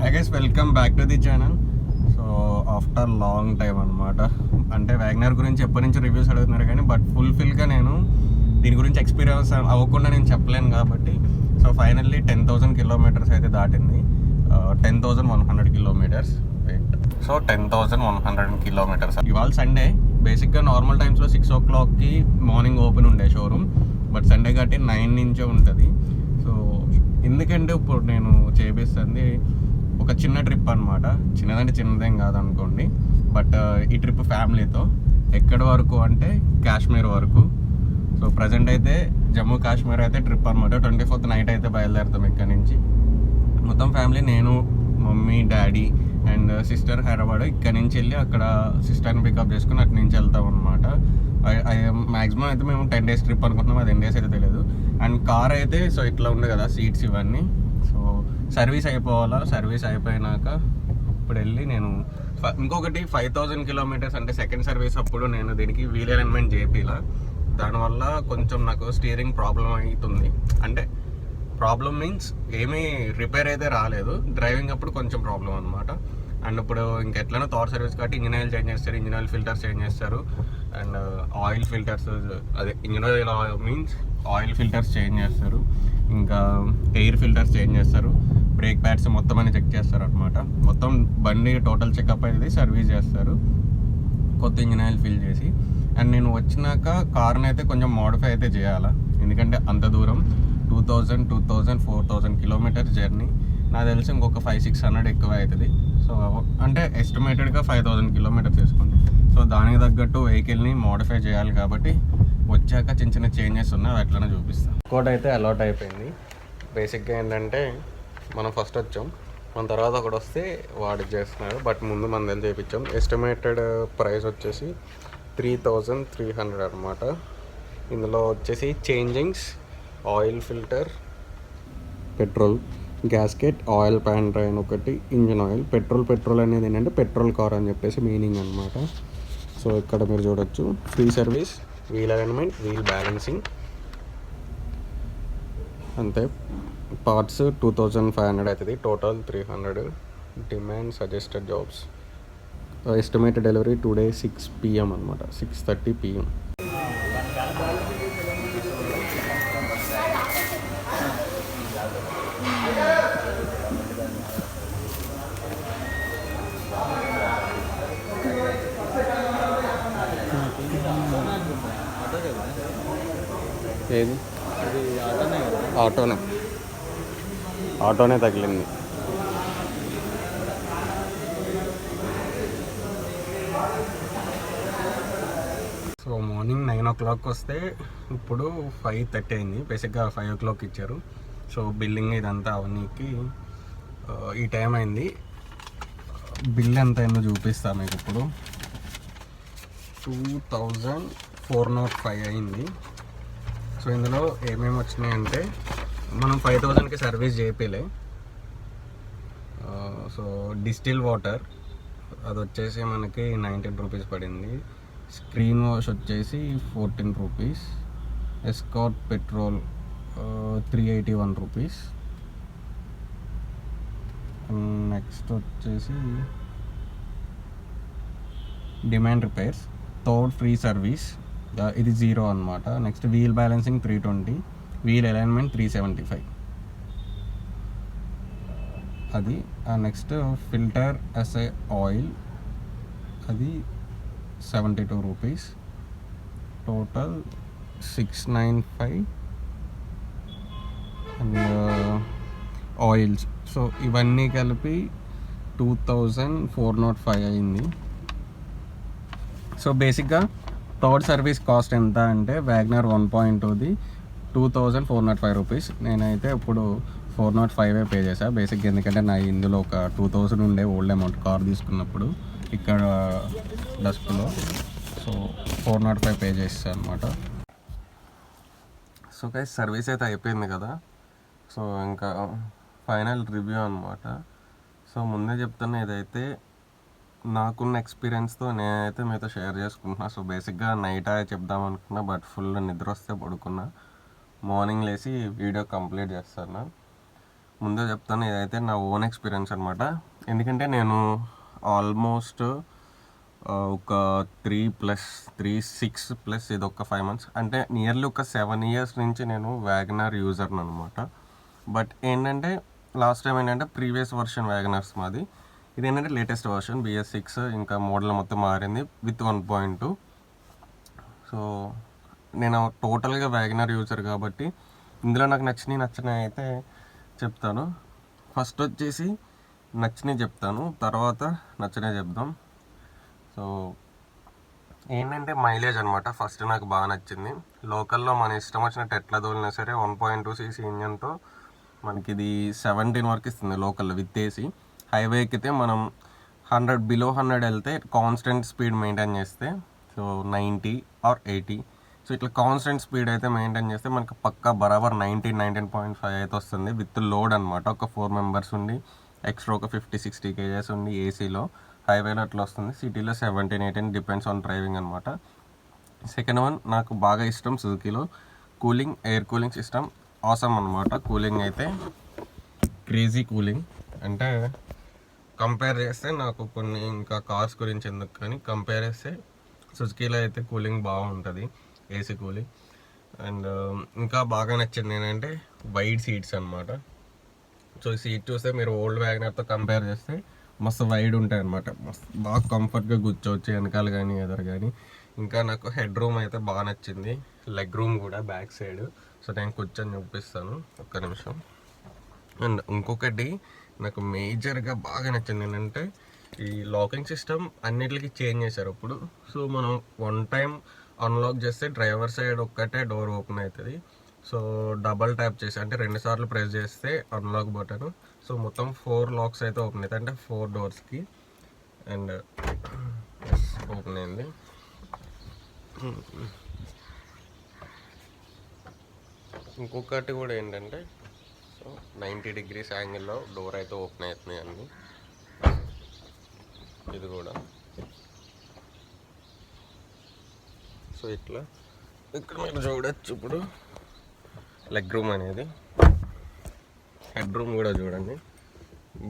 Hi guys, welcome back to the channel. So after long time అనమాట. అంటే Wagon R గురించి ఎప్పటి నుంచి రివ్యూస్ అడుగుతున్నారు కానీ బట్ ఫుల్ఫిల్గా నేను దీని గురించి ఎక్స్పీరియన్స్ అవ్వకుండా నేను చెప్పలేను కాబట్టి సో ఫైనల్లీ 10,000 కిలోమీటర్స్ అయితే దాటింది. 10,100 కిలోమీటర్స్. So 10,100 kilometres. ఇవాళ సండే. బేసిక్గా నార్మల్ టైమ్స్లో 6 o'clockకి మార్నింగ్ ఓపెన్ ఉండే షోరూమ్, బట్ సండే కాబట్టి 9 నుంచే ఉంటుంది. సో ఎందుకంటే ఇప్పుడు నేను చేపిస్తుంది ఒక చిన్న ట్రిప్ అనమాట. చిన్నదంటే చిన్నదేం కాదనుకోండి, బట్ ఈ ట్రిప్ ఫ్యామిలీతో ఎక్కడి వరకు అంటే కాశ్మీర్ వరకు. సో ప్రజెంట్ అయితే జమ్మూ కాశ్మీర్ అయితే ట్రిప్ అనమాట. 24th నైట్ అయితే బయలుదేరుతాం ఇక్కడ నుంచి. మొత్తం ఫ్యామిలీ, నేను, mummy, daddy and sister Hyderabad. ఇక్కడ నుంచి వెళ్ళి అక్కడ సిస్టర్ని పికప్ చేసుకుని అటు నుంచి వెళ్తాం అనమాట. మ్యాక్సిమం అయితే మేము 10 days ట్రిప్ అనుకుంటున్నాం, అది 10 days అయితే తెలియదు. అండ్ కార్ అయితే సో ఇట్లా ఉంది కదా సీట్స్ ఇవన్నీ. సో సర్వీస్ అయిపోవాలా, సర్వీస్ అయిపోయినాక ఇప్పుడు వెళ్ళి నేను ఇంకొకటి 5,000 కిలోమీటర్స్ అంటే సెకండ్ సర్వీస్ అప్పుడు నేను దీనికి వీల్ అలైన్మెంట్ చేపిలా. దానివల్ల కొంచెం నాకు స్టీరింగ్ ప్రాబ్లం అవుతుంది. అంటే ప్రాబ్లం మీన్స్ ఏమీ రిపేర్ అయితే రాలేదు, డ్రైవింగ్ అప్పుడు కొంచెం ప్రాబ్లం అనమాట. అండ్ ఇప్పుడు ఇంకెట్లనో థర్డ్ సర్వీస్ కాబట్టి ఇంజిన్ ఆయిల్ చేంజ్ చేస్తారు, ఇంజిన్ ఆయిల్ ఫిల్టర్స్ చేంజ్ చేస్తారు. అండ్ ఆయిల్ ఫిల్టర్స్, అదే engine oil means oil filters change చేస్తారు, ఇంకా ఎయిర్ ఫిల్టర్స్ చేంజ్ చేస్తారు, బ్రేక్ ప్యాడ్స్ మొత్తం అని చెక్ చేస్తారు అనమాట. మొత్తం బండి టోటల్ చెకప్ అనేది సర్వీస్ చేస్తారు, కొత్త ఇంజిన్ ఆయిల్ ఫిల్ చేసి. అండ్ నేను వచ్చినాక కార్ని అయితే కొంచెం మోడిఫై అయితే చేయాలా, ఎందుకంటే అంత దూరం 2,000, 4,000 కిలోమీటర్స్ జర్నీ. నాకు తెలిసి ఇంకొక 500-600 ఎక్కువ అవుతుంది. సో అంటే ఎస్టిమేటెడ్గా 5,000 కిలోమీటర్స్ వేసుకోండి. సో దానికి తగ్గట్టు వెహికల్ని మోడిఫై చేయాలి కాబట్టి వచ్చాక చిన్న చిన్న చేంజెస్ ఉన్నాయి, అవి ఎట్లనే చూపిస్తాను. కోడ్ అయితే అలాట్ అయిపోయింది. బేసిక్గా ఏంటంటే మనం ఫస్ట్ వచ్చాం, మన తర్వాత ఒకటి వస్తే వాడు చేస్తున్నారు, బట్ ముందు మనం వెళ్ళి చేయించాం. ఎస్టిమేటెడ్ ప్రైస్ వచ్చేసి 3,300 అనమాట. ఇందులో వచ్చేసి changings, oil filter, petrol, gasket, oil pan drain ఒకటి, ఇంజిన్ ఆయిల్, పెట్రోల్ అనేది ఏంటంటే పెట్రోల్ కార్ అని చెప్పేసి మీనింగ్ అనమాట. సో ఇక్కడ మీరు చూడొచ్చు, free service, wheel alignment, wheel balancing, అంతే. పార్ట్స్ 2,500 అవుతుంది, total 300. Demand suggested jobs. Estimated delivery today 6 PM అనమాట, 6:30 PM. ఏది ఆటోనే తగిలింది. సో మార్నింగ్ 9 o'clock వస్తే ఇప్పుడు 5:30 అయింది. బేసిక్గా 5 o'clock ఇచ్చారు. సో బిల్లింగ్ ఇదంతా అవన్నీకి ఈ టైం అయింది. బిల్ ఎంత అయిందో చూపిస్తాను మీకు ఇప్పుడు. 2,405 అయింది. సో ఇందులో ఏమేమి వచ్చినాయంటే మనం 5,000కి సర్వీస్ చేపిలే. సో డిస్టిల్ వాటర్ అది వచ్చేసి మనకి 19 రూపీస్ పడింది. స్క్రీన్ వాష్ వచ్చేసి 14 రూపీస్. ఎస్కాట్ పెట్రోల్ 381 రూపీస్. నెక్స్ట్ వచ్చేసి demand repairs, third free service, ఇది 0 అనమాట. Next wheel balancing 320, wheel alignment 375 అది. నెక్స్ట్ ఫిల్టర్ ఎస్ఐ ఆయిల్ అది 72 rupees. Total 695. And oils, so ఇవన్నీ కలిపి 2,405 అయింది. సో బేసిక్గా థర్డ్ సర్వీస్ కాస్ట్ ఎంత అంటే వ్యాగనర్ 1.2ది 2,405 రూపీస్. నేనైతే ఇప్పుడు 405 పే చేశాను బేసిక్గా, ఎందుకంటే నా ఇందులో ఒక 2,000 ఉండే ఓల్డ్ అమౌంట్ కార్ తీసుకున్నప్పుడు ఇక్కడ డస్క్లో. సో 405 పే చేస్తాను అనమాట. సో గైస్, సర్వీస్ అయితే అయిపోయింది కదా. సో ఇంకా ఫైనల్ రివ్యూ అనమాట. సో ముందే చెప్తున్నా, ఇదైతే నాకున్న ఎక్స్పీరియన్స్తో నేనైతే మీతో షేర్ చేసుకుంటున్నా. సో బేసిక్గా నైట్ చెప్దాం అనుకున్నా, బట్ ఫుల్ నిద్ర వస్తే పడుకున్నా. మార్నింగ్ లేచి వీడియో కంప్లీట్ చేస్తాను. ముందే చెప్తాను, ఇదైతే నా ఓన్ ఎక్స్పీరియన్స్ అనమాట. ఎందుకంటే నేను ఆల్మోస్ట్ ఒక 3+6+ ఇది ఒక 5 months, అంటే నియర్లీ ఒక 7 years నుంచి నేను వ్యాగనార్ యూజర్ని అనమాట. బట్ ఏంటంటే లాస్ట్ టైం ఏంటంటే ప్రీవియస్ వర్షన్ వ్యాగనార్స్ మాది, ఇది ఏంటంటే లేటెస్ట్ వర్షన్ BS6, ఇంకా మోడల్ మొత్తం మారింది విత్ 1.2. సో నేను టోటల్గా వ్యాగనార్ యూజర్ కాబట్టి ఇందులో నాకు నచ్చినవి అయితే చెప్తాను. ఫస్ట్ వచ్చేసి నచ్చినవి చెప్తాను, తర్వాత నచ్చినవి చెప్దాం. సో ఏంటంటే మైలేజ్ అనమాట. ఫస్ట్ నాకు బాగా నచ్చింది. లోకల్లో మన ఇష్టం వచ్చినట్టు ఎట్లా తోలినా సరే 1.2cc ఇంజన్తో మనకి ఇది 17 వరకు ఇస్తుంది లోకల్లో విత్ ఏసీ. హైవే ఎక్కితే మనం 100 below 100 వెళ్తే కాన్స్టెంట్ స్పీడ్ మెయింటైన్ చేస్తే, సో 90 or 80, సో ఇట్లా కాన్స్టెంట్ స్పీడ్ అయితే మెయింటైన్ చేస్తే మనకి పక్కా బరాబర్ 19.5 అయితే వస్తుంది విత్ లోడ్ అనమాట. ఒక 4 members ఉండి ఎక్స్ట్రా ఒక 50-60 kgs ఉండి ఏసీలో హైవేలో అట్లా వస్తుంది. సిటీలో 17-18 డిపెండ్స్ ఆన్ డ్రైవింగ్ అనమాట. సెకండ్ వన్ నాకు బాగా ఇష్టం సుజుకీలో cooling, air cooling system awesome అనమాట. కూలింగ్ అయితే క్రేజీ కూలింగ్, అంటే కంపేర్ చేస్తే నాకు కొన్ని ఇంకా కార్స్ గురించి ఎందుకు కానీ కంపేర్ చేస్తే సుజుకీలో అయితే కూలింగ్ బాగుంటుంది, ఏసీ కూలింగ్. అండ్ ఇంకా బాగా నచ్చింది ఏంటంటే వైడ్ సీట్స్ అనమాట. సో ఈ సీట్ చూస్తే మీరు ఓల్డ్ వ్యాగనర్తో కంపేర్ చేస్తే మస్తు వైడ్ ఉంటాయి అనమాట. మస్తు బాగా కంఫర్ట్గా కూర్చోవచ్చు వెనకాల కానీ ఎదురు కానీ. ఇంకా నాకు హెడ్ రూమ్ అయితే బాగా నచ్చింది, లెగ్ రూమ్ కూడా బ్యాక్ సైడ్. సో నేను కూర్చొని చూపిస్తాను ఒక్క నిమిషం. అండ్ ఇంకొకటి నాకు మేజర్గా బాగా నచ్చింది ఏంటంటే ఈ లాకింగ్ సిస్టమ్ అన్నిటికీ చేంజ్ చేశారు ఇప్పుడు. సో మనం 1 time అన్లాక్ చేస్తే డ్రైవర్ సైడ్ ఒక్కటే డోర్ ఓపెన్ అవుతుంది. సో డబల్ ట్యాప్ చేసి అంటే 2 సార్లు ప్రెస్ చేస్తే అన్లాక్ బటన్. సో మొత్తం 4 locks అయితే ఓపెన్ అవుతాయి, అంటే 4 doors. అండ్ ఓపెన్ అయింది. ఇంకొకటి కూడా ఏంటంటే సో 90 degrees యాంగిల్లో డోర్ అయితే ఓపెన్ అవుతున్నాయి అన్నీ. ఇది కూడా సో ఇట్లా ఇక్కడ మీరు చూడొచ్చు. ఇప్పుడు లెగ్ రూమ్ అనేది, హెడ్ రూమ్ కూడా చూడండి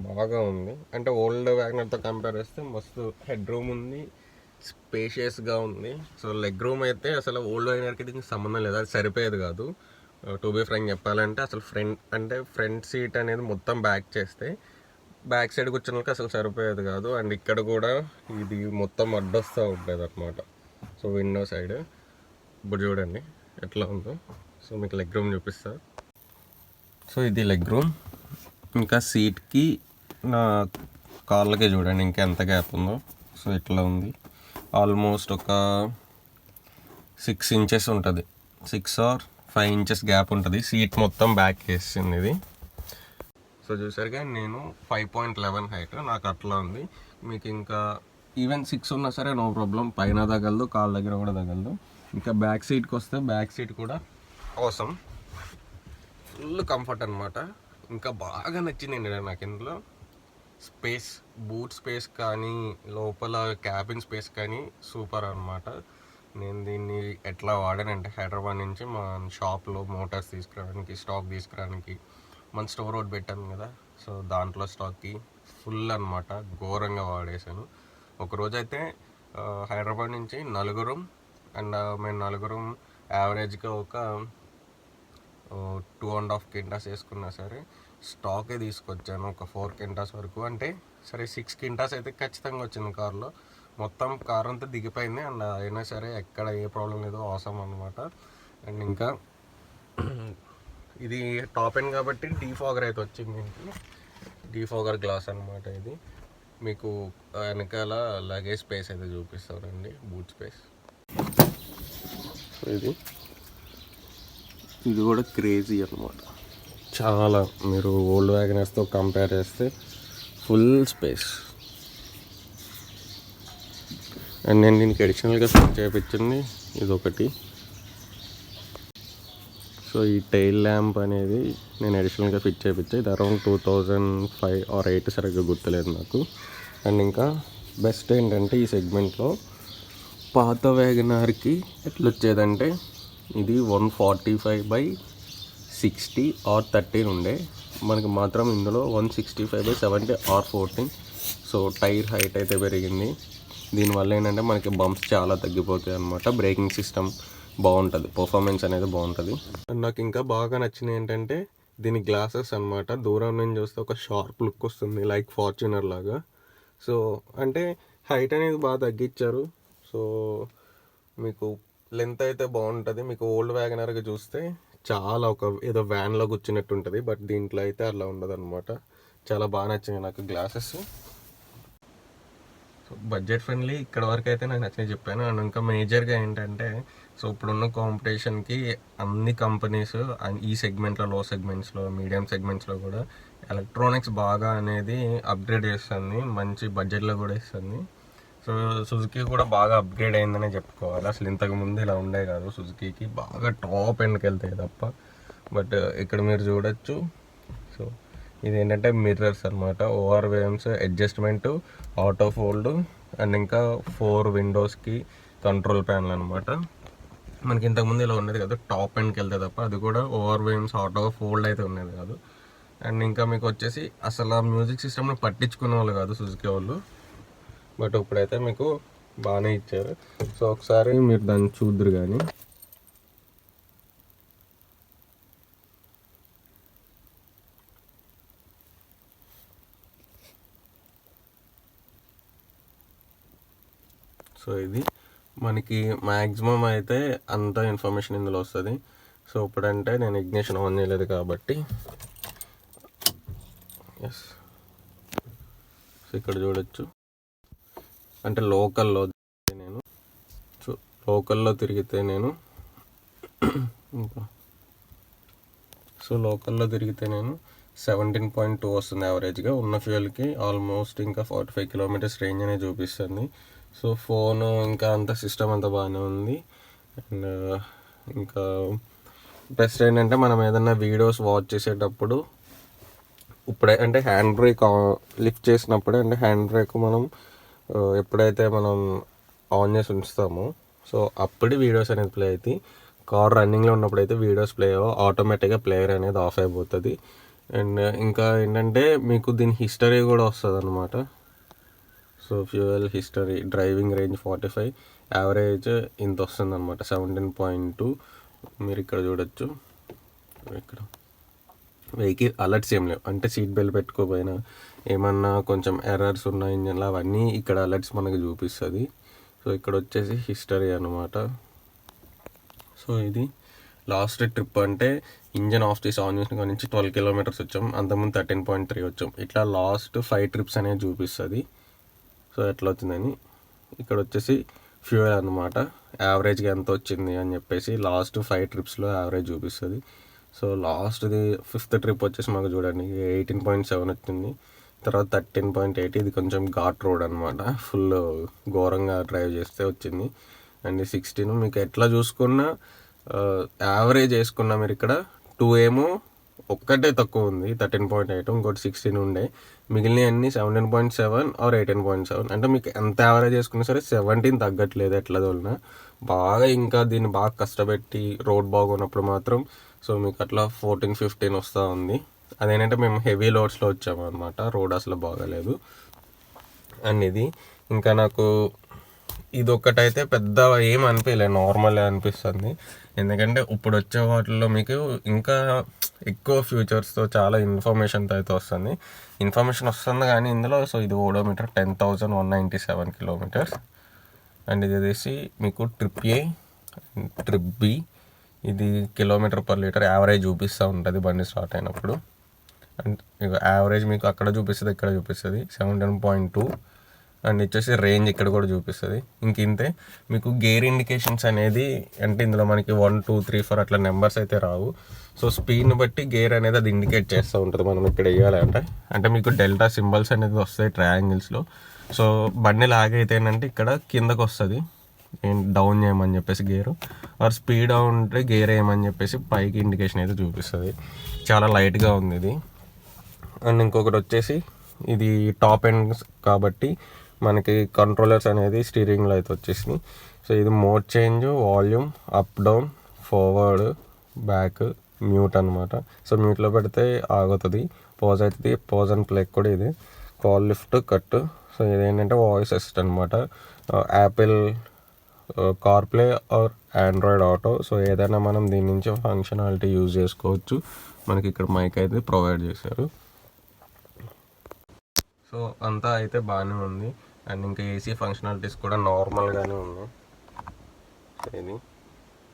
బాగా ఉంది. అంటే ఓల్డ్ వ్యాగనర్తో కంపేర్ చేస్తే మస్తు హెడ్ రూమ్ ఉంది, స్పేషియస్గా ఉంది. సో లెగ్ రూమ్ అయితే అసలు ఓల్డ్ వ్యాగనర్కి దీనికి సంబంధం లేదు, అది సరిపోయేది కాదు. టు బీ ఫ్రాంక్ చెప్పాలంటే అసలు ఫ్రంట్ సీట్ అనేది మొత్తం బ్యాక్ చేస్తే బ్యాక్ సైడ్ కూర్చున్నకి అసలు సరిపోయేది కాదు. అండ్ ఇక్కడ కూడా ఇది మొత్తం అడ్డొస్తూ ఉండేది అనమాట. సో విండో సైడ్ ఇప్పుడు చూడండి ఎట్లా ఉందో. సో మీకు లెగ్ రూమ్ చూపిస్తా. సో ఇది లెగ్ రూమ్. ఇంకా సీట్కి నా కాళ్ళకి చూడండి ఇంకా ఎంత గ్యాప్ ఉందో. సో ఇట్లా ఉంది, ఆల్మోస్ట్ ఒక 6 inches ఉంటుంది, 6 or 5 inches గ్యాప్ ఉంటుంది. సీట్ మొత్తం బ్యాక్ వేసింది ఇది. సో చూసారుగా నేను 5.11 హైట్, నాకు అట్లా ఉంది. మీకు ఇంకా ఈవెన్ 6 ఉన్నా సరే నో ప్రాబ్లం, పైన తగలదు, కాళ్ళ దగ్గర కూడా తగలదు. ఇంకా బ్యాక్ సీట్కి వస్తే బ్యాక్ సీట్ కూడా అవసరం, ఫుల్ కంఫర్ట్ అనమాట. ఇంకా బాగా నచ్చింది ఏంటంటే నాకు ఇందులో స్పేస్, బూట్ స్పేస్ కానీ లోపల క్యాబిన్ స్పేస్ కానీ సూపర్ అనమాట. నేను దీన్ని ఎట్లా వాడానంటే హైదరాబాద్ నుంచి మా షాప్లో మోటార్స్ తీసుకురావడానికి, స్టాక్ తీసుకురావడానికి మన స్టోర్ ఒకటి పెట్టాను కదా, సో దాంట్లో స్టాక్కి ఫుల్ అనమాట ఘోరంగా వాడేసాను. ఒకరోజైతే హైదరాబాద్ నుంచి 4 అండ్ మేము 4 యావరేజ్గా ఒక 2.5 quintas వేసుకున్నా సరే స్టాకే తీసుకొచ్చాను ఒక 4 quintas వరకు. అంటే సరే 6 quintas అయితే ఖచ్చితంగా వచ్చింది కార్లో. మొత్తం కార్ అంతా దిగిపోయింది. అండ్ అయినా సరే ఎక్కడ ఏ ప్రాబ్లం లేదో అవసరం అనమాట. అండ్ ఇంకా ఇది టాప్ ఎండ్ కాబట్టి డీఫాగర్ అయితే వచ్చింది దీనికి, డీఫాగర్ గ్లాస్ అనమాట ఇది. మీకు వెనకాల లగేజ్ స్పేస్ అయితే చూపిస్తానండి, బూట్ స్పేస్. ఇది కూడా క్రేజీ అనమాట చాలా. మీరు ఓల్డ్ వ్యాగనర్స్తో కంపేర్ చేస్తే ఫుల్ స్పేస్. అండ్ నేను దీనికి అడిషనల్గా ఫిట్ చేయించింది ఇది ఒకటి. సో ఈ టైల్ ల్యాంప్ అనేది నేను అడిషనల్గా ఫిట్ చేయించా. ఇది అరౌండ్ 2005 or 2008 సరిగ్గా గుర్తులేదు నాకు. అండ్ ఇంకా బెస్ట్ ఏంటంటే ఈ సెగ్మెంట్లో పాత వ్యాగనార్కి ఎట్లా వచ్చేదంటే ఇది 145/60 or 13 ఉండే. మనకి మాత్రం ఇందులో 165/70 R14. సో టైర్ హైట్ అయితే పెరిగింది. దీనివల్ల ఏంటంటే మనకి బంప్స్ చాలా తగ్గిపోతాయి అనమాట. బ్రేకింగ్ సిస్టమ్ బాగుంటుంది, పర్ఫార్మెన్స్ అనేది బాగుంటుంది. నాకు ఇంకా బాగా నచ్చింది ఏంటంటే దీని గ్లాసెస్ అనమాట. దూరం నుంచి చూస్తే ఒక షార్ప్ లుక్ వస్తుంది, లైక్ ఫార్చునర్ లాగా. సో అంటే హైట్ అనేది బాగా తగ్గించారు. సో మీకు లెంత్ అయితే బాగుంటుంది. మీకు ఓల్డ్ వ్యాగనర్గా చూస్తే చాలా ఒక ఏదో వ్యాన్లో కూర్చున్నట్టు ఉంటుంది, బట్ దీంట్లో అయితే అలా ఉండదు అనమాట. చాలా బాగా నచ్చింది నాకు గ్లాసెస్. సో బడ్జెట్ ఫ్రెండ్లీ ఇక్కడ వరకు అయితే నాకు నచ్చినవి చెప్పాను. అండ్ ఇంకా మేజర్గా ఏంటంటే సో ఇప్పుడున్న కాంపిటీషన్కి అన్ని కంపెనీస్ ఈ సెగ్మెంట్లో, లో సెగ్మెంట్స్లో, మీడియం సెగ్మెంట్స్లో కూడా ఎలక్ట్రానిక్స్ బాగా అనేది అప్గ్రేడ్ చేస్తుంది, మంచి బడ్జెట్లో కూడా ఇస్తుంది. సో సుజుకి కూడా బాగా అప్గ్రేడ్ అయిందనే చెప్పుకోవాలి. అసలు ఇంతకుముందు ఇలా ఉండే కాదు, సుజుకీకి బాగా టాప్ ఎండ్కి వెళ్తాయి తప్ప. బట్ ఇక్కడ మీరు చూడొచ్చు. సో ఇది ఏంటంటే మిర్రర్స్ అనమాట, ORVMs, adjustment, auto fold, and ఇంకా 4 విండోస్కి కంట్రోల్ ప్యానల్ అనమాట. మనకి ఇంతకుముందు ఇలా ఉండేది కాదు, టాప్ ఎండ్కి వెళ్తే తప్ప. అది కూడా ఓఆర్విఎమ్స్, ఆటో ఫోల్డ్ అయితే ఉండేది కాదు. అండ్ ఇంకా మీకు వచ్చేసి అసలు ఆ మ్యూజిక్ సిస్టమ్ని పట్టించుకునే వాళ్ళు కాదు సుజుకి వాళ్ళు, బట్ ఇప్పుడైతే మీకు బాగానే ఇచ్చారు. సో ఒకసారి మీరు దాన్ని చూద్దరు కానీ. సో ఇది మనకి మ్యాక్సిమం అయితే అంత ఇన్ఫర్మేషన్ ఇందులో వస్తుంది. సో ఇప్పుడంటే నేను ఇగ్నిషన్ ఆన్ చేయలేదు కాబట్టి ఎస్. సో ఇక్కడ చూడొచ్చు, అంటే లోకల్లో తిరిగితే నేను సో లోకల్లో తిరిగితే నేను 17.2 వస్తుంది యావరేజ్గా. ఉన్న ఫ్యూయల్కి ఆల్మోస్ట్ ఇంకా 45 కిలోమీటర్స్ రేంజ్ అనేది చూపిస్తుంది. సో ఫోన్ ఇంకా అంత సిస్టమ్ అంతా బాగానే ఉంది. అండ్ ఇంకా బెస్ట్ ఏంటంటే మనం ఏదైనా వీడియోస్ వాచ్ చేసేటప్పుడు ఇప్పుడే అంటే హ్యాండ్ బ్రేక్ లిఫ్ట్ చేసినప్పుడే, అంటే హ్యాండ్ బ్రేక్ మనం ఎప్పుడైతే మనం ఆన్ చేసి ఉంచుతామో సో అప్పుడు వీడియోస్ అనేది ప్లే అవుతాయి. కార్ రన్నింగ్లో ఉన్నప్పుడు అయితే వీడియోస్ ప్లే అవ్వవు, ఆటోమేటిక్గా ప్లేయర్ అనేది ఆఫ్ అయిపోతుంది. అండ్ ఇంకా ఏంటంటే మీకు దీని హిస్టరీ కూడా వస్తుంది అనమాట. So fuel history, driving range 45, average ఇంత వస్తుంది అనమాట 17.2. మీరు ఇక్కడ చూడొచ్చు. ఇక్కడ వెహికల్ అలర్ట్స్ ఏం లేవు, అంటే సీట్ బెల్ట్ పెట్టుకోపోయినా ఏమన్నా కొంచెం ఎర్రర్స్ ఉన్న ఇంజన్లో అవన్నీ ఇక్కడ అలర్ట్స్ మనకు చూపిస్తుంది. సో ఇక్కడ వచ్చేసి హిస్టరీ అనమాట. సో ఇది లాస్ట్ ట్రిప్ అంటే ఇంజన్ ఆఫ్ చేసి ఆన్ చేసిన నుంచి 12 కిలోమీటర్స్ వచ్చాం, అంతకుముందు 13.3 వచ్చాం. ఇట్లా లాస్ట్ 5 ట్రిప్స్ అనేది చూపిస్తుంది. సో ఎట్లా వచ్చిందని ఇక్కడ వచ్చేసి ఫ్యూయల్ అనమాట, యావరేజ్గా ఎంత వచ్చింది అని చెప్పేసి లాస్ట్ 5 ట్రిప్స్లో యావరేజ్ చూపిస్తుంది. సో లాస్ట్ది 5th ట్రిప్ వచ్చేసి మాకు చూడండి 18.7 వచ్చింది. తర్వాత 13.8, ఇది కొంచెం ఘాట్ రోడ్ అనమాట, ఫుల్ ఘోరంగా డ్రైవ్ చేస్తే వచ్చింది. అండ్ 16 మీకు ఎట్లా చూసుకున్నా యావరేజ్ వేసుకున్నా మీరు ఇక్కడ 2 ఏమో ఒక్కటే తక్కువ ఉంది 13.8, ఇంకోటి 16 ఉండే, మిగిలిన అన్ని 17.7 ఆర్ 18.7. అంటే మీకు ఎంత యావరేజ్ వేసుకున్నా సరే 17 తగ్గట్లేదు ఎట్లా తోలినా బాగా. ఇంకా దీన్ని బాగా కష్టపెట్టి రోడ్ బాగున్నప్పుడు మాత్రం సో మీకు అట్లా 14-15 వస్తూ ఉంది. అదేంటంటే మేము హెవీ లోడ్స్లో వచ్చాము అనమాట, రోడ్ అసలు బాగాలేదు. అండ్ ఇది ఇంకా నాకు ఇది ఒక్కటైతే పెద్ద ఏం అనిపించలేదు, నార్మల్ అనిపిస్తుంది. ఎందుకంటే ఇప్పుడు వచ్చే వాటిల్లో మీకు ఇంకా ఎక్కువ ఫ్యూచర్స్తో చాలా ఇన్ఫర్మేషన్తో అయితే వస్తుంది. ఇన్ఫర్మేషన్ వస్తుంది కానీ ఇందులో సో ఇది ఓడోమీటర్ 10,197 కిలోమీటర్స్. అండ్ ఇది వచ్చేసి మీకు ట్రిప్ ఏ, ట్రిప్ బి, ఇది కిలోమీటర్ పర్ లీటర్ యావరేజ్ చూపిస్తూ ఉంటుంది బండి స్టార్ట్ అయినప్పుడు. అండ్ ఇక యావరేజ్ మీకు అక్కడ చూపిస్తుంది, ఇక్కడ చూపిస్తుంది 17.2. అండ్ వచ్చేసి రేంజ్ ఇక్కడ కూడా చూపిస్తుంది. ఇంతే. మీకు గేర్ ఇండికేషన్స్ అనేది అంటే ఇందులో మనకి 1, 2, 3, 4 అట్లా నెంబర్స్ అయితే రావు. సో స్పీడ్ని బట్టి గేర్ అనేది అది ఇండికేట్ చేస్తూ ఉంటుంది మనం ఇక్కడ వేయాలంటే. అంటే మీకు డెల్టా సింబల్స్ అనేది వస్తాయి ట్రయాంగిల్స్లో. సో బండి లాగైతే ఏంటంటే ఇక్కడ కిందకు వస్తుంది డౌన్ చేయమని చెప్పేసి గేరు, ఆర్ స్పీడ్ ఉంటే గేర్ వేయమని చెప్పేసి పైకి ఇండికేషన్ అయితే చూపిస్తుంది. చాలా లైట్గా ఉంది ఇది. అండ్ ఇంకొకటి వచ్చేసి ఇది టాప్ ఎండ్ కాబట్టి మనకి కంట్రోలర్స్ అనేది స్టీరింగ్లో అయితే వచ్చేసినాయి. సో ఇది mode change, volume, up down, forward, back, mute అనమాట. సో మ్యూట్లో పెడితే ఆగుతుంది, పాజ్ అవుతుంది. పాజ్ అండ్ ప్లే కూడా ఇది. Call lift cut. సో ఇదేంటంటే వాయిస్ అసిస్ట్ అనమాట. Apple CarPlay are Android auto. So ఏదైనా మనం దీని నుంచి ఫంక్షనాలిటీ యూజ్ చేసుకోవచ్చు. మనకి ఇక్కడ మైక్ అయితే ప్రొవైడ్ చేశారు. సో అంతా అయితే బాగానే ఉంది. అండ్ ఇంకా ఏసీ ఫంక్షనాలిటీస్ కూడా నార్మల్గానే ఉన్నాయి. ఇది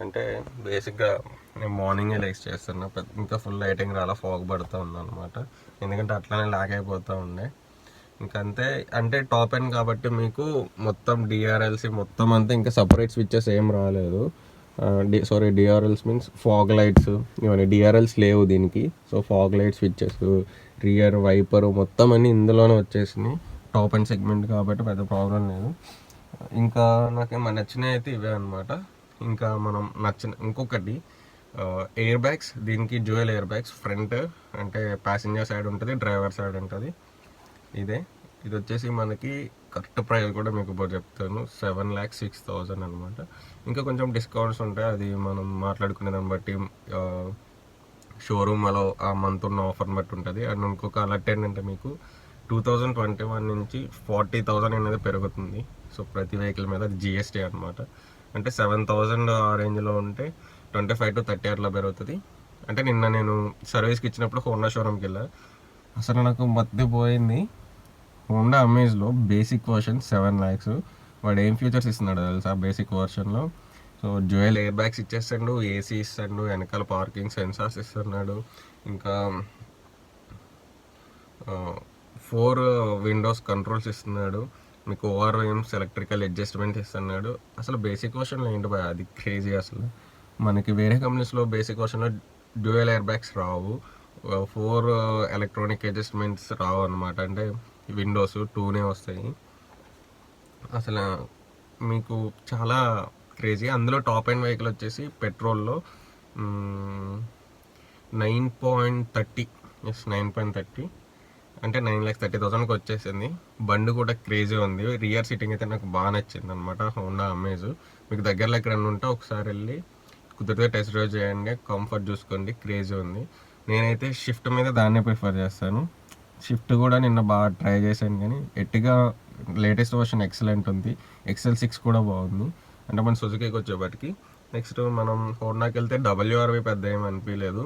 అంటే బేసిక్గా నేను మార్నింగే లెగ్స్ చేస్తున్నా, ఇంకా ఫుల్ లైటింగ్ రాలా, ఫాగ్ పడుతూ ఉంది అనమాట. ఎందుకంటే అట్లానే లాగ్ అయిపోతూ ఉండే. ఇంకంతే, అంటే టాప్ ఎండ్ కాబట్టి మీకు మొత్తం డిఆర్ఎల్సి మొత్తం అంతా ఇంకా సపరేట్ స్విచ్చెస్ ఏం రాలేదు. డిఆర్ఎల్స్ మీన్స్ ఫాగ్ లైట్స్ ఇవన్నీ. డిఆర్ఎల్స్ లేవు దీనికి. So fog light switches, rear viper మొత్తం అన్నీ ఇందులోనే వచ్చేసినాయి. టాప్ అండ్ సెగ్మెంట్ కాబట్టి పెద్ద ప్రాబ్లం లేదు. ఇంకా నాకేమో నచ్చినవి అయితే ఇవే అనమాట. ఇంకా మనం నచ్చిన ఇంకొకటి ఎయిర్ బ్యాగ్స్. దీనికి డ్యూయల్ ఎయిర్ బ్యాగ్స్. ఫ్రంట్ అంటే ప్యాసింజర్ సైడ్ ఉంటుంది, డ్రైవర్ సైడ్ ఉంటుంది. ఇది వచ్చేసి మనకి కరెక్ట్ ప్రైస్ కూడా మీకు ఇప్పుడు చెప్తాను, 7,06,000 అనమాట. ఇంకా కొంచెం డిస్కౌంట్స్ ఉంటాయి, అది మనం మాట్లాడుకునే దాన్ని బట్టి షోరూమ్లో ఆ మంత్ ఉన్న ఆఫర్ని బట్టి ఉంటుంది. అండ్ ఇంకొక అలర్ట్ ఏంటంటే మీకు 2021 నుంచి 40,000 అనేది పెరుగుతుంది. సో ప్రతి వెహికల్ మీద అది జిఎస్టీ అనమాట. అంటే 7,000 ఆ రేంజ్లో ఉంటే 25 to 30 అట్లా పెరుగుతుంది. అంటే నిన్న నేను సర్వీస్కి ఇచ్చినప్పుడు హోండా షోరూమ్కి వెళ్ళా. అసలు నాకు మర్చిపోయింది, హోండా అమేజ్లో బేసిక్ వర్షన్ 7 lakhs. వాడు ఏం ఫీచర్స్ ఇస్తున్నాడు తెలుసా బేసిక్ వర్షన్లో? సో డ్యూయల్ ఎయిర్ బ్యాగ్స్ ఇచ్చేస్తాడు, ఏసీ ఇస్తాడు, వెనకాల పార్కింగ్ సెన్సార్స్ ఇస్తున్నాడు, ఇంకా 4 విండోస్ కంట్రోల్స్ ఇస్తున్నాడు, మీకు ఓఆర్ఎమ్స్ ఎలక్ట్రికల్ అడ్జస్ట్మెంట్ ఇస్తున్నాడు. అసలు బేసిక్ వర్షన్లో ఏంటి బాయ్, అది క్రేజీ అసలు. మనకి వేరే కంపెనీస్లో బేసిక్ వర్షన్లో డ్యూయల్ ఎయిర్ బ్యాగ్స్ రావు, 4 ఎలక్ట్రానిక్ అడ్జస్ట్మెంట్స్ రావు అనమాట. అంటే విండోస్ 2నే వస్తాయి. అసలు మీకు చాలా క్రేజీ. అందులో టాప్ ఎండ్ వెహికల్ వచ్చేసి పెట్రోల్లో 9.30 9.30 అంటే 9,30,000కి వచ్చేసింది. బండి కూడా క్రేజీ ఉంది. రియర్ సీటింగ్ అయితే నాకు బాగా నచ్చింది అనమాట. హోండా అమేజ్ మీకు దగ్గరలో ఎక్కడన్నా ఉంటే ఒకసారి వెళ్ళి కుదిరితే టెస్ట్ డ్రైవ్ చేయండి, కంఫర్ట్ చూసుకోండి, క్రేజీ ఉంది. నేనైతే షిఫ్ట్ మీద దాన్నే ప్రిఫర్ చేస్తాను. షిఫ్ట్ కూడా నిన్న బాగా ట్రై చేశాను, కానీ ఎట్టిగా లేటెస్ట్ వర్షన్ ఎక్సలెంట్ ఉంది. XL6 కూడా బాగుంది. అంటే మన సుజుకీకి వచ్చేప్పటికి. నెక్స్ట్ మనం హోండాకి వెళ్తే WRV పెద్ద ఏమి అనిపించలేదు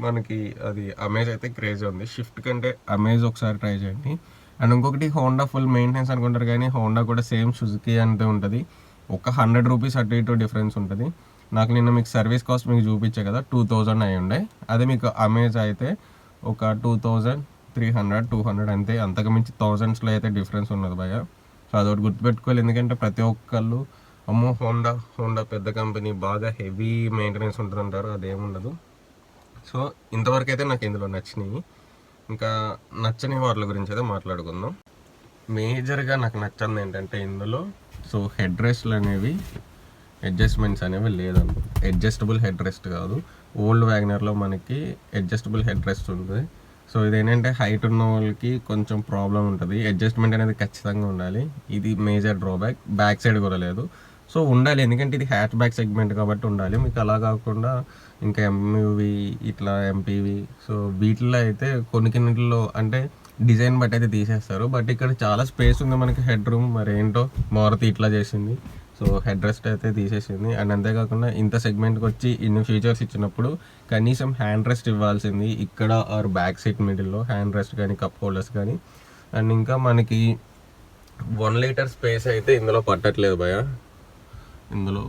మనకి. అది అమేజ్ అయితే క్రేజీ ఉంది. షిఫ్ట్ కంటే అమేజ్ ఒకసారి ట్రై చేయండి. అండ్ ఇంకొకటి, హోండా ఫుల్ మెయింటెనెన్స్ అనుకుంటారు, కానీ హోండా కూడా సేమ్ సుజుకీ అంతే ఉంటుంది. ఒక 100 రూపీస్ అటు ఇటు డిఫరెన్స్ ఉంటుంది. నాకు నిన్న మీకు సర్వీస్ కాస్ట్ మీకు చూపించే కదా 2,000 అయి ఉండే. అదే మీకు అమేజ్ అయితే ఒక 2,300 200 అంతే. అంతకు మించి థౌజండ్స్లో అయితే డిఫరెన్స్ ఉన్నది భయ. సో అదొకటి గుర్తుపెట్టుకోవాలి. ఎందుకంటే ప్రతి ఒక్కళ్ళు అమ్మో హోండా పెద్ద కంపెనీ, బాగా హెవీ మెయింటెనెన్స్ ఉంటుంది అంటారు, అదేముండదు. సో ఇంతవరకు అయితే నాకు ఇందులో నచ్చినాయి. ఇంకా నచ్చని వాటి గురించి అయితే మాట్లాడుకుందాం. మేజర్గా నాకు నచ్చింది ఏంటంటే ఇందులో హెడ్ రెస్ట్లు అనేవి, అడ్జస్ట్మెంట్స్ అనేవి లేదనుకో. అడ్జస్టబుల్ హెడ్ రెస్ట్ కాదు. ఓల్డ్ వ్యాగనర్లో మనకి అడ్జస్టబుల్ హెడ్ రెస్ట్ ఉంటుంది. సో ఇదేంటంటే హైట్ ఉన్న వాళ్ళకి కొంచెం ప్రాబ్లం ఉంటుంది. అడ్జస్ట్మెంట్ అనేది ఖచ్చితంగా ఉండాలి. ఇది మేజర్ డ్రాబ్యాక్. బ్యాక్ సైడ్ కూడా లేదు. సో ఉండాలి, ఎందుకంటే ఇది హ్యాచ్ బ్యాక్ సెగ్మెంట్ కాబట్టి ఉండాలి. మీకు అలా కాకుండా ఇంకా ఎంయూవి ఇట్లా ఎంపీవి, సో వీటిల్లో అయితే కొన్నిటిలో అంటే డిజైన్ బట్టి అయితే తీసేస్తారు. బట్ ఇక్కడ చాలా స్పేస్ ఉంది మనకి, హెడ్ రూమ్. మరి ఏంటో మారుతి ఇట్లా చేసింది. సో హెడ్ రెస్ట్ అయితే తీసేసింది. అండ్ అంతేకాకుండా ఇంత సెగ్మెంట్కి వచ్చి ఇన్ని ఫీచర్స్ ఇచ్చినప్పుడు కనీసం హ్యాండ్ రెస్ట్ ఇవ్వాల్సింది ఇక్కడ ఆర్ బ్యాక్ సీట్ మిడిల్లో, హ్యాండ్ రెస్ట్ కానీ కప్ హోల్డర్స్ కానీ. అండ్ ఇంకా మనకి 1 లీటర్ స్పేస్ అయితే ఇందులో పట్టట్లేదు భయ. ఇందులో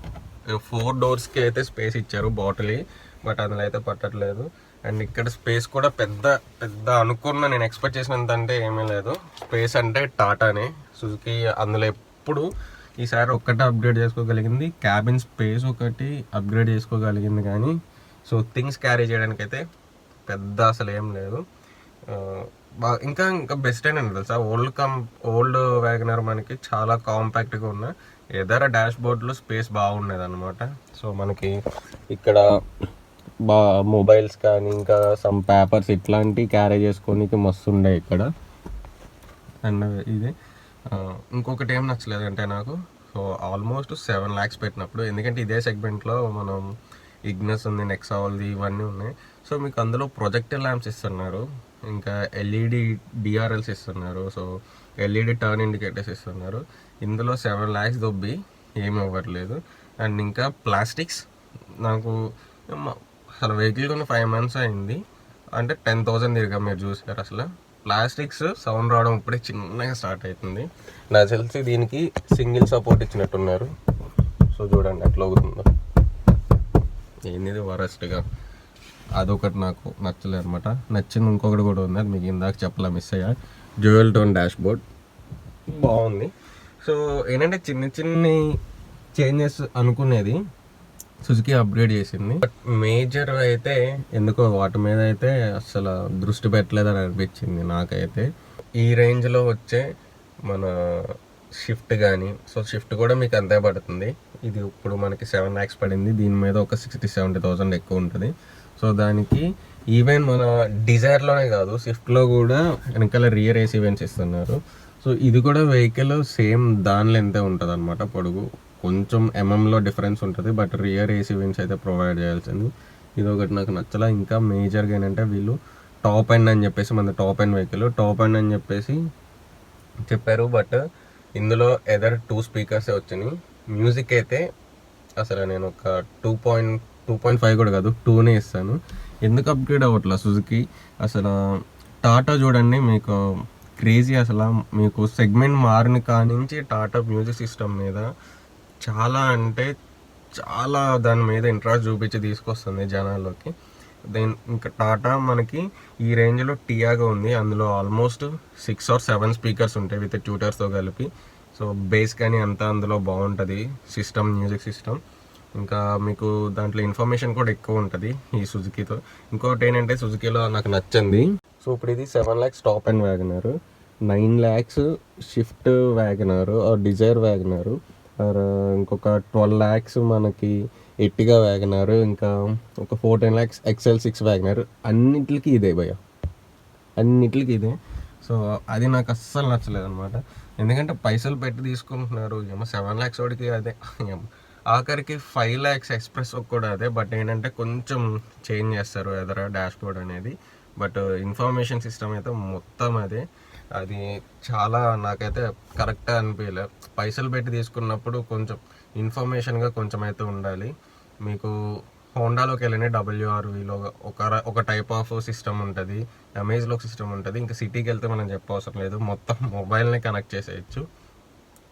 4 డోర్స్కి అయితే స్పేస్ ఇచ్చారు బాటిల్, బట్ అందులో అయితే పట్టట్లేదు. అండ్ ఇక్కడ స్పేస్ కూడా పెద్ద అనుకున్న, నేను ఎక్స్పెక్ట్ చేసినంత అంటే ఏమీ లేదు. స్పేస్ అంటే టాటానే, సుజుకి అందులో ఎప్పుడు ఈసారి ఒక్కటే అప్గ్రేడ్ చేసుకోగలిగింది, క్యాబిన్ స్పేస్ ఒకటి అప్గ్రేడ్ చేసుకోగలిగింది. కానీ సో థింగ్స్ క్యారీ చేయడానికి అయితే పెద్ద అసలు ఏం లేదు. ఇంకా బెస్ట్ ఏంటంటే తెలుసా, ఓల్డ్ వ్యాగనర్ మనకి చాలా కాంపాక్ట్గా ఉన్న ఎదర డాష్ బోర్డ్లో స్పేస్ బాగుండేది అనమాట. సో మనకి ఇక్కడ మొబైల్స్ కానీ ఇంకా సమ్ పేపర్స్ ఇట్లాంటివి క్యారీ చేసుకోనికి మస్తు ఉండే ఇక్కడ. అండ్ ఇది ఇంకొకటి ఏం నచ్చలేదంటే నాకు, సో ఆల్మోస్ట్ 7 lakhs పెట్టినప్పుడు, ఎందుకంటే ఇదే సెగ్మెంట్లో మనం ఇగ్నస్ ఉంది, నెక్సా వాళ్ళది, ఇవన్నీ ఉన్నాయి. సో మీకు అందులో ప్రొజెక్టర్ ల్యాంప్స్ ఇస్తున్నారు, ఇంకా ఎల్ఈడి డిఆర్ఎల్స్ ఇస్తున్నారు, సో ఎల్ఈడి టర్న్ ఇండికేటర్స్ ఇస్తున్నారు. ఇందులో 7 lakhs దొబ్బి ఏమి ఇవ్వట్లేదు. అండ్ ఇంకా ప్లాస్టిక్స్ నాకు అసలు వెహికల్ కొన్ని 5 months అయింది, అంటే 10,000 తిరిగా మీరు చూసారు. అసలు ప్లాస్టిక్స్ సౌండ్ రావడం ఇప్పుడే చిన్నగా స్టార్ట్ అవుతుంది. నాకు తెలిసి దీనికి సింగిల్ సపోర్ట్ ఇచ్చినట్టున్నారు. సో చూడండి ఎట్లా అవుతుందో. ఏంది వరస్ట్గా, అదొకటి నాకు నచ్చలేదు అనమాట. నచ్చింది ఇంకొకటి కూడా ఉంది, అది మీకు ఇందాక చెప్పలా, మిస్ అయ్యా. డ్యూయల్ టోన్ డాష్ బోర్డ్ బాగుంది. సో ఏంటంటే చిన్న చిన్ని చేంజెస్ అనుకునేది సుజుకి అప్గ్రేడ్ చేసింది, బట్ మేజర్ అయితే ఎందుకో వాటి మీద అయితే అసలు దృష్టి పెట్టలేదని అనిపించింది నాకైతే. ఈ రేంజ్లో వచ్చే మన షిఫ్ట్ కానీ, సో షిఫ్ట్ కూడా మీకు అంతే పడుతుంది. ఇది ఇప్పుడు మనకి 7 lakhs పడింది, దీని మీద ఒక 60,000-70,000 ఎక్కువ ఉంటుంది. సో దానికి ఈవెన్ మన డిజైర్లోనే కాదు, స్విఫ్ట్లో కూడా వెనకాల రియర్ ఏసీ వెంట్స్ ఇస్తున్నారు. సో ఇది కూడా వెహికల్ సేమ్ దానిలో ఎంతే ఉంటుంది అనమాట, పొడుగు కొంచెం ఎంఎంలో డిఫరెన్స్ ఉంటుంది, బట్ రియర్ ఏసీ వెంట్స్ అయితే ప్రొవైడ్ చేయాల్సింది. ఇది ఒకటి నాకు నచ్చలా. ఇంకా మేజర్గా ఏంటంటే వీళ్ళు టాప్ ఎండ్ అని చెప్పేసి, మన top end vehicle top end అని చెప్పేసి చెప్పారు, బట్ ఇందులో ఎదర్ 2 speakers వచ్చినాయి. మ్యూజిక్ అయితే అసలు నేను ఒక 2.5 కూడా కాదు, 2నే ఇస్తాను. ఎందుకు అప్గ్రేడ్ అవ్వట్లా సుజుకి? అసలు టాటా చూడండి, మీకు క్రేజీ. అసలు మీకు సెగ్మెంట్ మారిన కానించి టాటా మ్యూజిక్ సిస్టమ్ మీద చాలా అంటే చాలా దాని మీద ఇంట్రెస్ట్ చూపించి తీసుకొస్తుంది జనాల్లోకి. దెన్ ఇంకా టాటా మనకి ఈ రేంజ్లో టియాగో ఉంది, అందులో ఆల్మోస్ట్ 6 or 7 speakers ఉంటాయి విత్ ట్యూటర్స్తో కలిపి. సో బేస్ కానీ అంతా అందులో బాగుంటుంది సిస్టమ్, మ్యూజిక్ సిస్టమ్. ఇంకా మీకు దాంట్లో ఇన్ఫర్మేషన్ కూడా ఎక్కువ ఉంటుంది ఈ సుజుకితో. ఇంకోటి ఏంటంటే సుజుకిలో నాకు నచ్చింది, సో ఇప్పుడు ఇది 7 lakhs top and WagonR, 9 lakhs Swift WagonR or Dzire WagonR, ఇంకొక 12 lakhs మనకి ఎట్టిగా వ్యాగనర్, ఇంకా ఒక 14 lakhs XL6 వ్యాగనర్. అన్నిటికి ఇదే భయ్య, అన్నిటికి ఇదే. సో అది నాకు అస్సలు నచ్చలేదు అనమాట. ఎందుకంటే పైసలు పెట్టి తీసుకుంటున్నారు, ఏమో 7 lakhs వాడికి అదే, ఆఖరికి 5 lakhs ఎక్స్ప్రెస్ కూడా అదే. బట్ ఏంటంటే కొంచెం చేంజ్ చేస్తారు ఎదర డాష్ బోర్డ్ అనేది, బట్ ఇన్ఫర్మేషన్ సిస్టమ్ అయితే మొత్తం అదే. అది చాలా నాకైతే కరెక్ట్గా అనిపించలే. పైసలు పెట్టి తీసుకున్నప్పుడు కొంచెం ఇన్ఫర్మేషన్గా కొంచెం అయితే ఉండాలి. మీకు హోండాలోకి వెళ్ళిన WRVలో ఒక టైప్ ఆఫ్ సిస్టమ్ ఉంటుంది, అమేజ్లో ఒక సిస్టమ్ ఉంటుంది, ఇంకా సిటీకి వెళ్తే మనం చెప్పవసరం లేదు, మొత్తం మొబైల్ని కనెక్ట్ చేసేయచ్చు.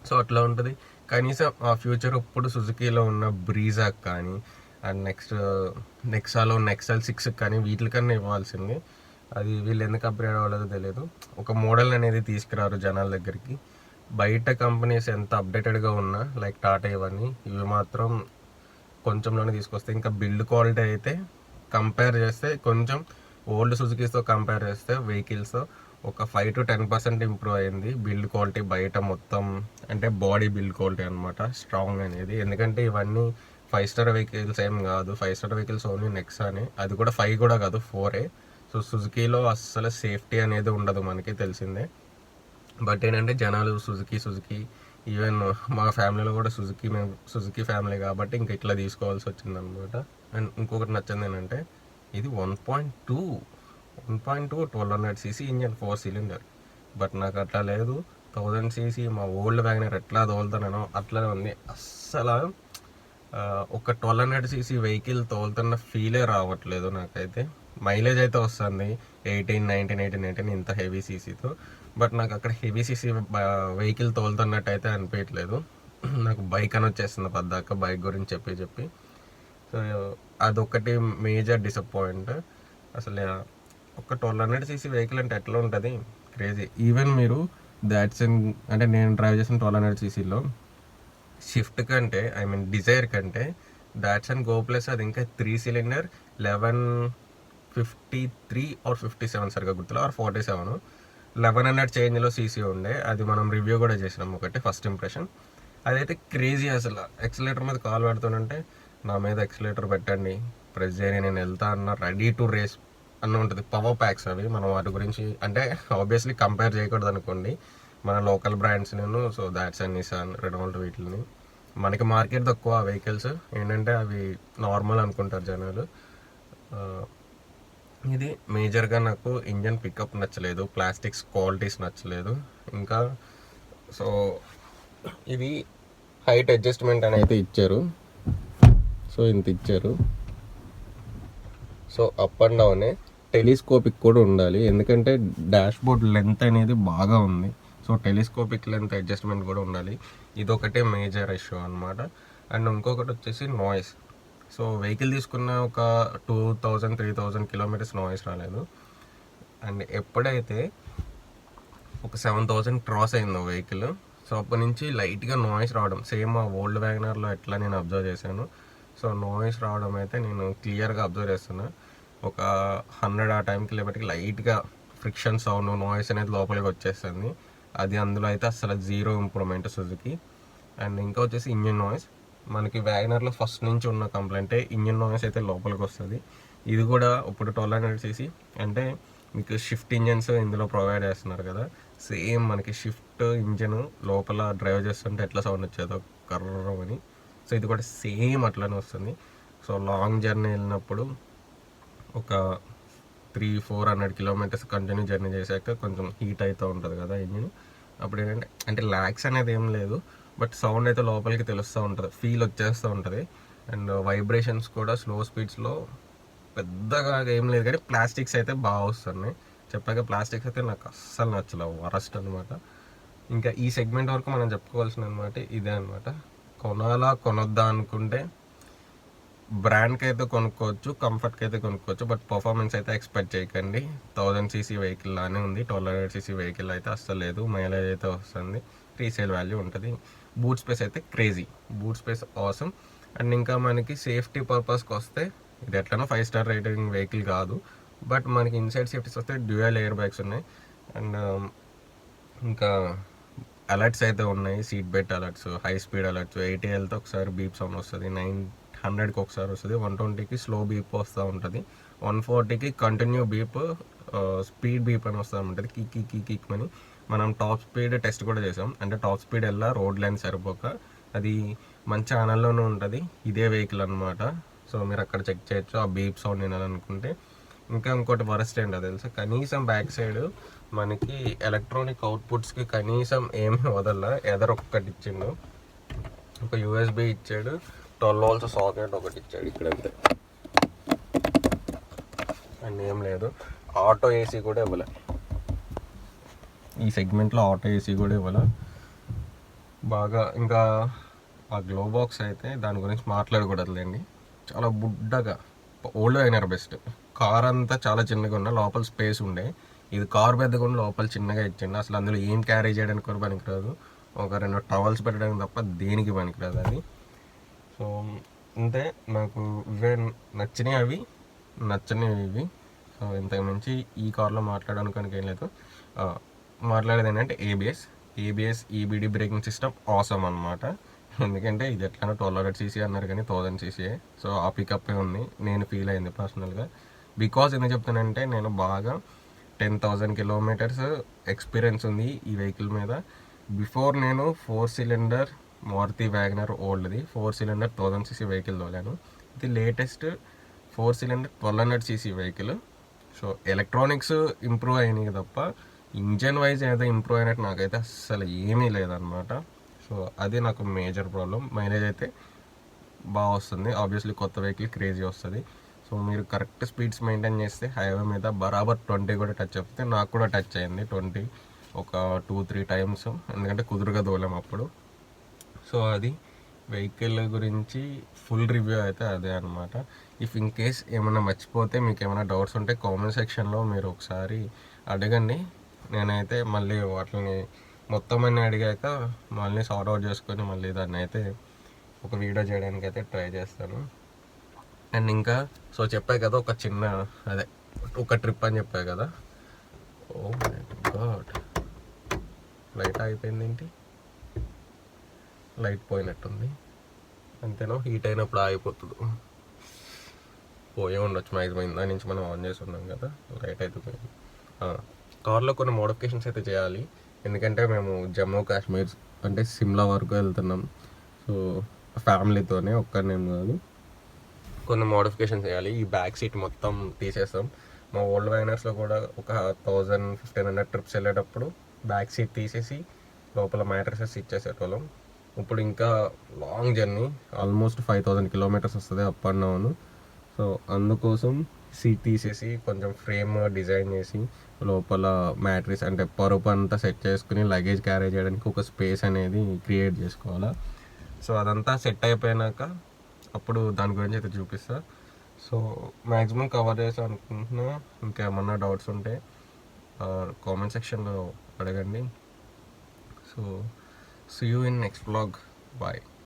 సో అట్లా ఉంటుంది. కనీసం ఆ ఫ్యూచర్ ఇప్పుడు సుజుకీలో ఉన్న బ్రీజాకి కానీ, అండ్ నెక్సాలో XL6 కానీ వీటికన్నా ఇవ్వాల్సింది. అది వీళ్ళు ఎందుకు అప్గ్రేడ్ అవ్వలేదో తెలియదు. ఒక మోడల్ అనేది తీసుకురారు జనాల దగ్గరికి. బయట కంపెనీస్ ఎంత అప్డేటెడ్గా ఉన్నా లైక్ టాటా ఇవి మాత్రం కొంచెంలోనే తీసుకొస్తాయి. ఇంకా బిల్డ్ క్వాలిటీ అయితే కంపేర్ చేస్తే కొంచెం ఓల్డ్ సుజుకీస్తో కంపేర్ చేస్తే వెహికల్స్తో ఒక 5 to 10% ఇంప్రూవ్ అయింది బిల్డ్ క్వాలిటీ బయట మొత్తం. అంటే బాడీ బిల్డ్ క్వాలిటీ అనమాట, స్ట్రాంగ్ అనేది. ఎందుకంటే ఇవన్నీ 5-star వెహికల్స్ ఏం కాదు, 5-star వెహికల్స్ ఓన్లీ నెక్సానే, అది కూడా 5 కూడా కాదు, 4. సో సుజుకీలో అస్సలు సేఫ్టీ అనేది ఉండదు, మనకి తెలిసిందే. బట్ ఏంటంటే జనాలు సుజుకి ఈవెన్ మా ఫ్యామిలీలో కూడా సుజుకి ఫ్యామిలీ కాబట్టి ఇంకా ఇట్లా తీసుకోవాల్సి వచ్చిందనమాట. అండ్ ఇంకొకటి నచ్చింది ఏంటంటే ఇది 1.2 1200cc ఇంజన్, 4 cylinder. బట్ నాకు అట్లా లేదు, 1000cc మా ఓల్డ్ వ్యాగనర్ ఎట్లా తోలుతానో అట్లనే ఉంది. అస్సలు ఒక 1200cc వెహికల్ తోలుతున్న ఫీలే రావట్లేదు నాకైతే. మైలేజ్ అయితే వస్తుంది 18-19 ఇంత హెవీ సీసీతో, బట్ నాకు అక్కడ హెవీ సీసీ వెహికల్ తోలుతున్నట్టు అయితే అనిపించట్లేదు. నాకు బైక్ అని వచ్చేస్తుంది పద్దాక బైక్ గురించి చెప్పి. సో అదొకటి మేజర్ డిసప్పాయింట్. అసలు ఒక 1200cc వెహికల్ అంటే ఎట్లా ఉంటుంది, క్రేజీ. ఈవెన్ మీరు దాట్సన్ అంటే నేను డ్రైవ్ చేసిన 1200ccలో షిఫ్ట్ కంటే డిజైర్ కంటే దాట్సన్ గో ప్లస్ అది ఇంకా 3 cylinder 1153 or 57 సరిగా గుర్తులో, ఆర్ 47 1100 చేంజ్లో సీసీ ఉండే. అది మనం రివ్యూ కూడా చేసినాం ఒకటి, ఫస్ట్ ఇంప్రెషన్. అదైతే క్రేజీ. అసలు ఎక్సలేటర్ మీద కాల్ పెడుతుంటే నా మీద ఎక్సలేటర్ పెట్టండి, ప్రెస్ చేయని, నేను వెళ్తా అన్న, రెడీ టు రేస్ అన్న ఉంటుంది. పవర్ ప్యాక్స్ అవి, మనం వాటి గురించి అంటే ఆబ్వియస్లీ కంపేర్ చేయకూడదు అనుకోండి మన లోకల్ బ్రాండ్స్ నేను. సో దాట్సన్, నిసాన్, రెనాల్ట్ వీటిని. మనకి మార్కెట్ తక్కువ వెహికల్స్ ఏంటంటే అవి నార్మల్ అనుకుంటారు జనాలు. ఆ, ఇది మేజర్గా నాకు ఇంజన్ పికప్ నచ్చలేదు, ప్లాస్టిక్స్ క్వాలిటీస్ నచ్చలేదు. ఇంకా సో ఇది హైట్ అడ్జస్ట్మెంట్ అనేది ఇచ్చారు. సో ఇంత ఇచ్చారు. సో అప్ అండ్ డౌనే టెలిస్కోపిక్ కూడా ఉండాలి, ఎందుకంటే డాష్ బోర్డ్ లెంత్ అనేది బాగా ఉంది. సో టెలిస్కోపిక్ లెంత్ అడ్జస్ట్మెంట్ కూడా ఉండాలి. ఇదొకటే మేజర్ ఇష్యూ అనమాట. అండ్ ఇంకొకటి వచ్చేసి నాయిస్. సో వెహికల్ తీసుకున్న ఒక 2000-3000 కిలోమీటర్స్ నాయిస్ రాలేదు. అండ్ ఎప్పుడైతే ఒక 7000 క్రాస్ అయిందో వెహికల్, సో అప్పటి నుంచి లైట్గా నాయిస్ రావడం, సేమ్ ఆ ఓల్డ్ వ్యాగనర్లో ఎట్లా నేను అబ్జర్వ్ చేశాను. సో నాయిస్ రావడం అయితే నేను క్లియర్గా అబ్జర్వ్ చేస్తున్నా. ఒక 100 ఆ టైంకి లేబట్టి లైట్గా ఫ్రిక్షన్ సౌండ్, నాయిస్ అనేది లోపలికి వచ్చేస్తుంది. అది అందులో అయితే అసలు జీరో ఇంప్రూవ్మెంట్ సుజుకి. అండ్ ఇంకా వచ్చేసి ఇంజిన్ నాయిస్. మనకి వ్యాగనర్లో ఫస్ట్ నుంచి ఉన్న కంప్లైంటే ఇంజిన్ నాయిస్ అయితే లోపలికి వస్తుంది. ఇది కూడా ఇప్పుడు 1200cc అంటే మీకు షిఫ్ట్ ఇంజన్స్ ఇందులో ప్రొవైడ్ చేస్తున్నారు కదా, సేమ్ మనకి షిఫ్ట్ ఇంజన్ లోపల డ్రైవ్ చేస్తుంటే ఎట్లా సౌండ్ వచ్చేదో కర్రమని, సో ఇది కూడా సేమ్ అట్లానే వస్తుంది. సో లాంగ్ జర్నీ వెళ్ళినప్పుడు ఒక 300-400 కిలోమీటర్స్ కంటిన్యూ జర్నీ చేశాక కొంచెం హీట్ అవుతూ ఉంటుంది కదా ఇంజిన్. అప్పుడు ఏంటంటే అంటే ల్యాక్స్ అనేది ఏం లేదు, బట్ సౌండ్ అయితే లోపలికి తెలుస్తూ ఉంటుంది, ఫీల్ వచ్చేస్తూ ఉంటుంది. అండ్ వైబ్రేషన్స్ కూడా స్లో స్పీడ్స్లో పెద్దగా ఏం లేదు, కానీ ప్లాస్టిక్స్ అయితే బాగా వస్తున్నాయి. చెప్పాక ప్లాస్టిక్స్ అయితే నాకు అస్సలు నచ్చలేవు, వరస్ట్ అనమాట. ఇంకా ఈ సెగ్మెంట్ వరకు మనం చెప్పుకోవాల్సిన అనమాట ఇదే అనమాట. కొనొద్దా అనుకుంటే బ్రాండ్కి అయితే కొనుక్కోవచ్చు, కంఫర్ట్కి అయితే కొనుక్కోవచ్చు, బట్ పర్ఫార్మెన్స్ అయితే ఎక్స్పెక్ట్ చేయకండి. 1000cc వెహికల్ లానే ఉంది, 1200cc వెహికల్ అయితే అస్సలు లేదు. మైలేజ్ అయితే వస్తుంది, రీసేల్ వాల్యూ ఉంటుంది. బూట్ స్పేస్ అయితే crazy, boot space awesome. And ఇంకా మనకి సేఫ్టీ పర్పస్కి వస్తే ఇది ఎట్లనో 5 స్టార్ రేటింగ్ వెహికల్ కాదు, బట్ మనకి ఇన్సైడ్ సేఫ్టీస్ వస్తే డ్యూయల్ ఎయిర్ బ్యాగ్స్ ఉన్నాయి. అండ్ ఇంకా అలర్ట్స్ అయితే ఉన్నాయి, seat belt alerts, high speed alerts. 80Lతో ఒకసారి బీప్ సౌండ్ వస్తుంది, 900కి ఒకసారి వస్తుంది, 120కి స్లో బీప్ వస్తూ ఉంటుంది, 140కి కంటిన్యూ బీప్, స్పీడ్ బీప్ అని వస్తూ ఉంటుంది, కిక్ అని. మనం టాప్ స్పీడ్ టెస్ట్ కూడా చేసాం, అంటే టాప్ స్పీడ్ వెళ్ళా రోడ్ లైన్ సరిపోక, అది మన ఛానల్లోనే ఉంటుంది, ఇదే వెహికల్ అనమాట. సో మీరు అక్కడ చెక్ చేయొచ్చు ఆ బీప్ సౌండ్ వినాలనుకుంటే. ఇంకా ఇంకోటి వరస్ట్ ఏంటో తెలుసా, కనీసం బ్యాక్ సైడ్ మనకి ఎలక్ట్రానిక్ అవుట్పుట్స్కి కనీసం ఏమీ వదల, ఒక్కటి ఇచ్చిండు, ఒక USB ఇచ్చాడు, 12 volts సాకెట్ ఒకటి ఇచ్చాడు ఇక్కడ అంతే, అండ్ ఏం లేదు. ఆటో ఏసీ కూడా ఇవ్వలే, ఈ సెగ్మెంట్లో ఆటో ఏసీ కూడా ఇవ్వలే బాగా. ఇంకా ఆ గ్లో బాక్స్ అయితే దాని గురించి మాట్లాడకూడదులేండి, చాలా బుడ్డగా. ఓల్డ్ అయినారు బెస్ట్. కార్ అంతా చాలా చిన్నగా ఉన్న, లోపల స్పేస్ ఉండే. ఇది కార్ పెద్దగా ఉండి లోపల చిన్నగా ఇచ్చిండు, అసలు అందులో ఏం క్యారీ చేయడానికి కూడా పనికిరాదు, ఒక 2 టవల్స్ పెట్టడానికి తప్ప దేనికి పనికిరాదు అది. సో అంతే, నాకు ఇవే నచ్చినాయి, అవి నచ్చనివి ఇవి. సో ఇంతకు మించి ఈ కార్లో మాట్లాడడానికి ఏం లేదు. మాట్లాడేది ఏంటంటే ABS EBD braking system awesome అనమాట. ఎందుకంటే ఇది ఎట్లైనా 1200cc అన్నారు కానీ 1000cc, సో ఆ పికప్ ఉంది, నేను ఫీల్ అయింది పర్సనల్గా. బికాజ్ ఎందుకు చెప్తానంటే నేను బాగా 10,000 కిలోమీటర్స్ ఎక్స్పీరియన్స్ ఉంది ఈ వెహికల్ మీద. బిఫోర్ నేను 4 సిలిండర్ మారుతి వ్యాగనర్ ఓల్డ్ది 4 సిలిండర్ 1000cc వెహికల్ తోలాను. ఇది latest 4 cylinder 1200cc vehicle. So electronics improve అయినాయి తప్ప ఇంజన్ వైజ్ ఏదో ఇంప్రూవ్ అయినట్టు నాకైతే అస్సలు ఏమీ లేదనమాట. సో అది నాకు మేజర్ ప్రాబ్లం. మైలేజ్ అయితే బాగా వస్తుంది, ఆబ్వియస్లీ కొత్త వెహికల్ క్రేజీ వస్తుంది. సో మీరు కరెక్ట్ స్పీడ్స్ మెయింటైన్ చేస్తే హైవే మీద బరాబర్ 20 కూడా టచ్ అవుతుంది. నాకు కూడా టచ్ అయింది 20 ఒక 2-3 టైమ్స్, ఎందుకంటే కుదురుగా తోలాం అప్పుడు. సో అది వెహికల్ గురించి ఫుల్ రివ్యూ అయితే అదే అనమాట. ఇఫ్ ఇన్ కేస్ ఏమైనా మర్చిపోతే, మీకు ఏమైనా డౌట్స్ ఉంటే కామెంట్ సెక్షన్లో మీరు ఒకసారి అడగండి. నేనైతే మళ్ళీ వాటిని మొత్తం అన్నీ అడిగాక మళ్ళీ సార్ట్ అవుట్ చేసుకొని మళ్ళీ దాన్ని అయితే ఒక వీడియో చేయడానికి అయితే ట్రై చేస్తాను. అండ్ ఇంకా సో చెప్పా కదా ఒక చిన్న అదే ఒక ట్రిప్ అని చెప్పా కదా. ఓ మై గాడ్, లైట్ అయిపోయింది ఏంటి, లైట్ పోయినట్టుంది అంతేనా, హీట్ అయినప్పుడు ఆగిపోతుంది, పోయే ఉండొచ్చు మ్యాక్సిమం. దాని నుంచి మనం ఆన్ చేసి ఉన్నాం కదా, లైట్ అయితే పోయింది. కార్లో కొన్ని మోడిఫికేషన్స్ అయితే చేయాలి, ఎందుకంటే మేము జమ్మూ కాశ్మీర్ అంటే సిమ్లా వరకు వెళ్తున్నాం. సో సో ఫ్యామిలీతోనే ఒక్కరినేం కాదు, కొన్ని మోడిఫికేషన్స్ చేయాలి. ఈ బ్యాక్ సీట్ మొత్తం తీసేస్తాం. మా ఓల్డ్ వైనర్స్లో కూడా ఒక 1000-1500 ట్రిప్స్ వెళ్ళేటప్పుడు బ్యాక్ సీట్ తీసేసి లోపల మ్యాట్రసెస్ ఇచ్చేసేటోళ్ళం. ఇప్పుడు ఇంకా లాంగ్ జర్నీ, ఆల్మోస్ట్ 5000 కిలోమీటర్స్ వస్తుంది అప్ అండ్ డౌన్. సో అందుకోసం సీట్ తీసేసి కొంచెం ఫ్రేమ్ డిజైన్ చేసి లోపల మ్యాట్రిక్స్ అంటే పరుపు అంతా సెట్ చేసుకుని లగేజ్ క్యారీ చేయడానికి ఒక స్పేస్ అనేది క్రియేట్ చేసుకోవాలా. సో అదంతా సెట్ అయిపోయినాక అప్పుడు దాని గురించి అయితే చూపిస్తా. సో మ్యాక్సిమం కవర్ చేసా అనుకుంటున్నా. ఇంకేమన్నా డౌట్స్ ఉంటే కామెంట్ సెక్షన్లో అడగండి. So see you in next vlog. Bye.